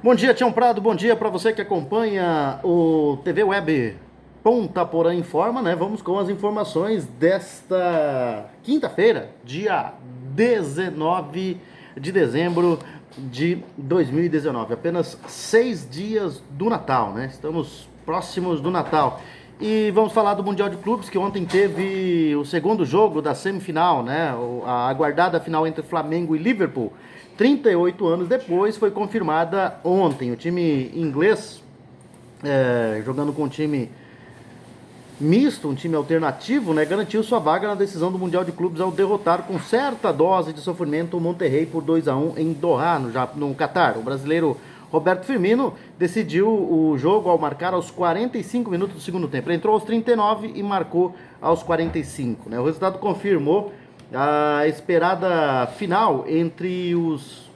Bom dia, Tião Prado. Bom dia para você que acompanha o TV Web Ponta Porã Informa, né? Vamos com as informações desta quinta-feira, dia 19 de dezembro de 2019. Apenas 6 dias do Natal, né? Estamos próximos do Natal. E vamos falar do Mundial de Clubes, que ontem teve o segundo jogo da semifinal, né? A aguardada final entre Flamengo e Liverpool. 38 anos depois, foi confirmada ontem. O time inglês, jogando com um time misto, um time alternativo, né, garantiu sua vaga na decisão do Mundial de Clubes ao derrotar com certa dose de sofrimento o Monterrey por 2-1 em Doha, no Catar. O brasileiro Roberto Firmino decidiu o jogo ao marcar aos 45 minutos do segundo tempo. Ele entrou aos 39 e marcou aos 45. Né? O resultado confirmou a esperada final entre os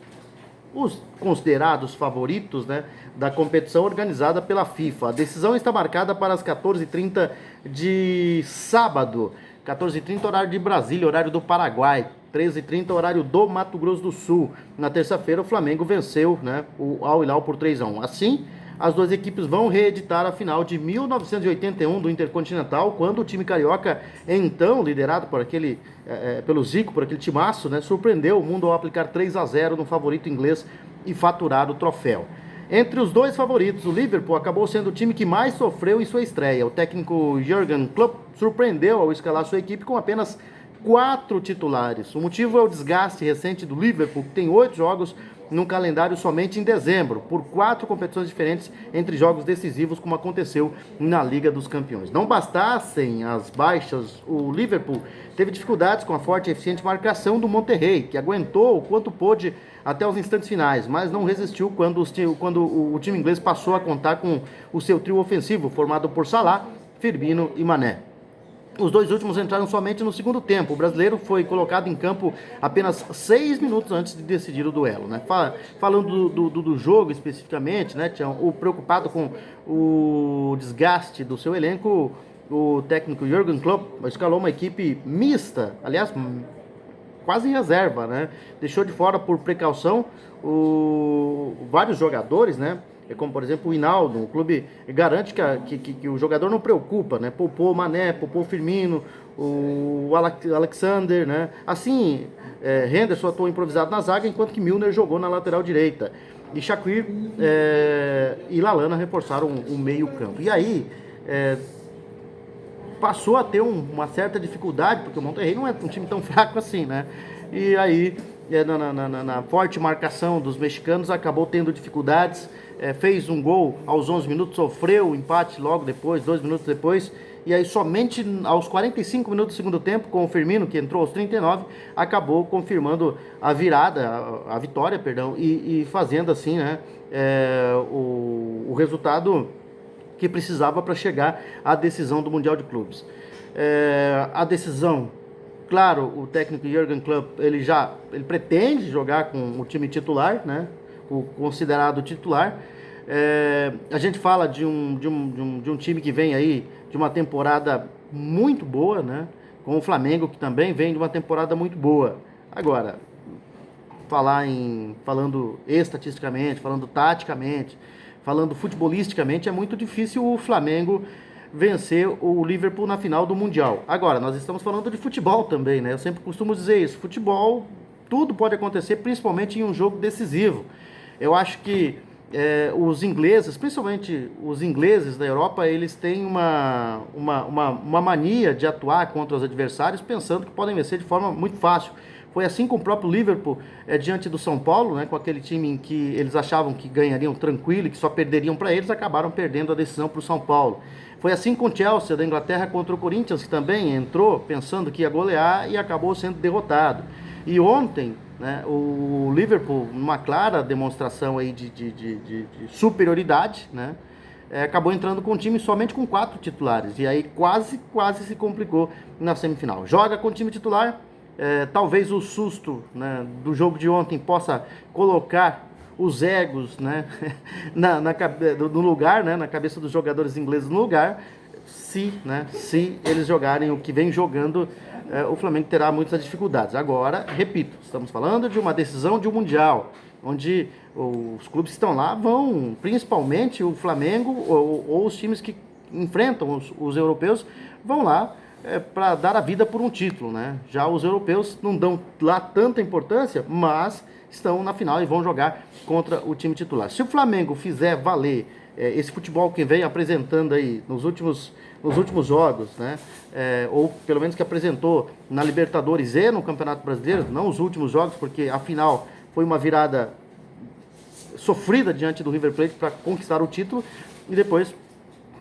considerados favoritos, né, da competição organizada pela FIFA. A decisão está marcada para as 14h30 de sábado, 14h30 horário de Brasília, horário do Paraguai, 13h30 horário do Mato Grosso do Sul. Na terça-feira o Flamengo venceu, né, o Al Hilal por 3-1. Assim, as duas equipes vão reeditar a final de 1981 do Intercontinental, quando o time carioca, então liderado por pelo Zico, por aquele timaço, né, surpreendeu o mundo ao aplicar 3-0 no favorito inglês e faturar o troféu. Entre os dois favoritos, o Liverpool acabou sendo o time que mais sofreu em sua estreia. O técnico Jürgen Klopp surpreendeu ao escalar sua equipe com apenas 4 titulares. O motivo é o desgaste recente do Liverpool, que tem 8 jogos num calendário somente em dezembro, por 4 competições diferentes entre jogos decisivos, como aconteceu na Liga dos Campeões. Não bastassem as baixas, o Liverpool teve dificuldades com a forte e eficiente marcação do Monterrey, que aguentou o quanto pôde até os instantes finais, mas não resistiu quando o time inglês passou a contar com o seu trio ofensivo, formado por Salah, Firmino e Mané. Os dois últimos entraram somente no segundo tempo. O brasileiro foi colocado em campo apenas 6 minutos antes de decidir o duelo. Né? Falando do jogo especificamente, né, o preocupado com o desgaste do seu elenco, o técnico Jürgen Klopp escalou uma equipe mista, aliás, quase em reserva, né? Deixou de fora por precaução vários jogadores, né? Como por exemplo o Hinaldo. O clube garante que o jogador não preocupa, né? Poupou Mané, poupou Firmino, o Alexander, né? Assim, Henderson atuou improvisado na zaga, enquanto que Milner jogou na lateral direita. E Shaqiri e Lallana reforçaram o meio campo. E aí passou a ter uma certa dificuldade, porque o Monterrey não é um time tão fraco assim, né? E aí, na forte marcação dos mexicanos, acabou tendo dificuldades, fez um gol aos 11 minutos, sofreu o empate logo depois, 2 minutos depois, e aí somente aos 45 minutos do segundo tempo, com o Firmino, que entrou aos 39, acabou confirmando a virada, a vitória, perdão, e fazendo assim, né, o resultado que precisava para chegar à decisão do Mundial de Clubes. A decisão, claro, o técnico Jürgen Klopp, ele pretende jogar com o time titular, né? O considerado titular. A gente fala de um time que vem aí de uma temporada muito boa, né? Com o Flamengo, que também vem de uma temporada muito boa. Agora, falando estatisticamente, falando taticamente, falando futebolisticamente, é muito difícil o Flamengo vencer o Liverpool na final do Mundial. Agora, nós estamos falando de futebol também, né? Eu sempre costumo dizer isso. Futebol, tudo pode acontecer, principalmente em um jogo decisivo. Eu acho que os ingleses, principalmente os ingleses da Europa, eles têm uma mania de atuar contra os adversários pensando que podem vencer de forma muito fácil. Foi assim com o próprio Liverpool diante do São Paulo, né, com aquele time em que eles achavam que ganhariam tranquilo e que só perderiam para eles, acabaram perdendo a decisão para o São Paulo. Foi assim com o Chelsea da Inglaterra contra o Corinthians, que também entrou pensando que ia golear e acabou sendo derrotado. E ontem, né, o Liverpool, numa clara demonstração aí de superioridade, né, acabou entrando com o time somente com 4 titulares. E aí quase se complicou na semifinal. Joga com o time titular. Talvez o susto, né, do jogo de ontem possa colocar os egos, né, no lugar, né, na cabeça dos jogadores ingleses no lugar. Se eles jogarem o que vem jogando, o Flamengo terá muitas dificuldades. Agora, repito, estamos falando de uma decisão de um Mundial. onde os clubes que estão lá vão, principalmente o Flamengo ou os times que enfrentam os europeus, vão lá para dar a vida por um título, né? Já os europeus não dão lá tanta importância, mas estão na final e vão jogar contra o time titular. Se o Flamengo fizer valer esse futebol que vem apresentando aí nos últimos jogos, né? Ou pelo menos que apresentou na Libertadores e no Campeonato Brasileiro, não os últimos jogos, porque a final foi uma virada sofrida diante do River Plate para conquistar o título, e depois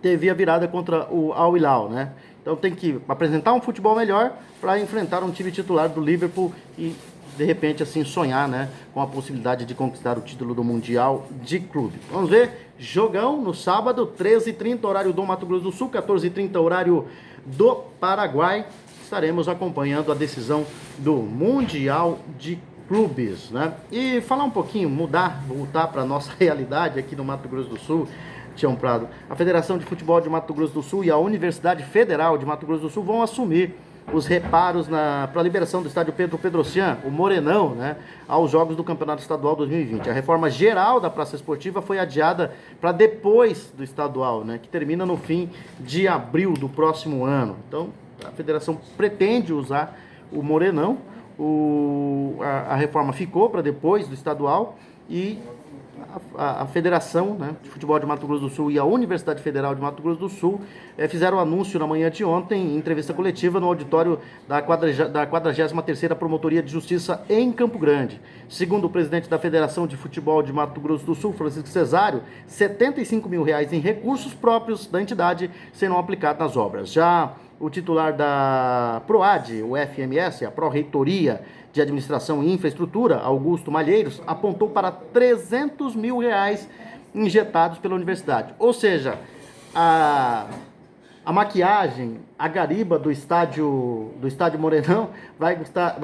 teve a virada contra o Al Hilal, né? Então tem que apresentar um futebol melhor para enfrentar um time titular do Liverpool e de repente assim sonhar, né, com a possibilidade de conquistar o título do Mundial de Clube. Vamos ver, jogão no sábado, 13h30 horário do Mato Grosso do Sul, 14h30 horário do Paraguai. Estaremos acompanhando a decisão do Mundial de Clubes, né? E falar um pouquinho, voltar para a nossa realidade aqui no Mato Grosso do Sul, Tião Prado. A Federação de Futebol de Mato Grosso do Sul e a Universidade Federal de Mato Grosso do Sul vão assumir os reparos para a liberação do estádio Pedro Pedrocian, o Morenão, né, aos jogos do Campeonato Estadual 2020. A reforma geral da Praça Esportiva foi adiada para depois do estadual, né, que termina no fim de abril do próximo ano. Então, a federação pretende usar o Morenão, a reforma ficou para depois do estadual e a Federação, né, de Futebol de Mato Grosso do Sul e a Universidade Federal de Mato Grosso do Sul fizeram o anúncio na manhã de ontem, em entrevista coletiva no auditório da 43ª Promotoria de Justiça em Campo Grande. Segundo o presidente da Federação de Futebol de Mato Grosso do Sul, Francisco Cesário, R$75 mil em recursos próprios da entidade serão aplicados nas obras. Já o titular da PROAD, o FMS, a Pró-Reitoria de Administração e Infraestrutura, Augusto Malheiros, apontou para R$300 mil injetados pela universidade. Ou seja, a maquiagem, a gariba do estádio Morenão vai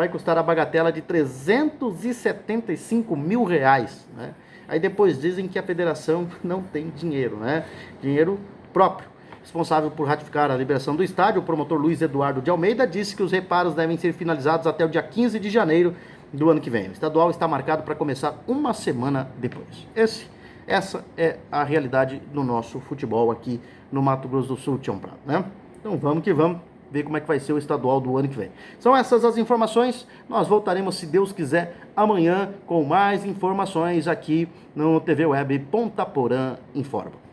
custar a bagatela de R$375 mil, né? Aí depois dizem que a federação não tem dinheiro, né? Dinheiro próprio. Responsável por ratificar a liberação do estádio, o promotor Luiz Eduardo de Almeida disse que os reparos devem ser finalizados até o dia 15 de janeiro do ano que vem. O estadual está marcado para começar uma semana depois. Essa é a realidade do nosso futebol aqui no Mato Grosso do Sul, Tião Prado, né? Então vamos que vamos ver como é que vai ser o estadual do ano que vem. São essas as informações. Nós voltaremos, se Deus quiser, amanhã com mais informações aqui no TV Web Ponta Porã Informa.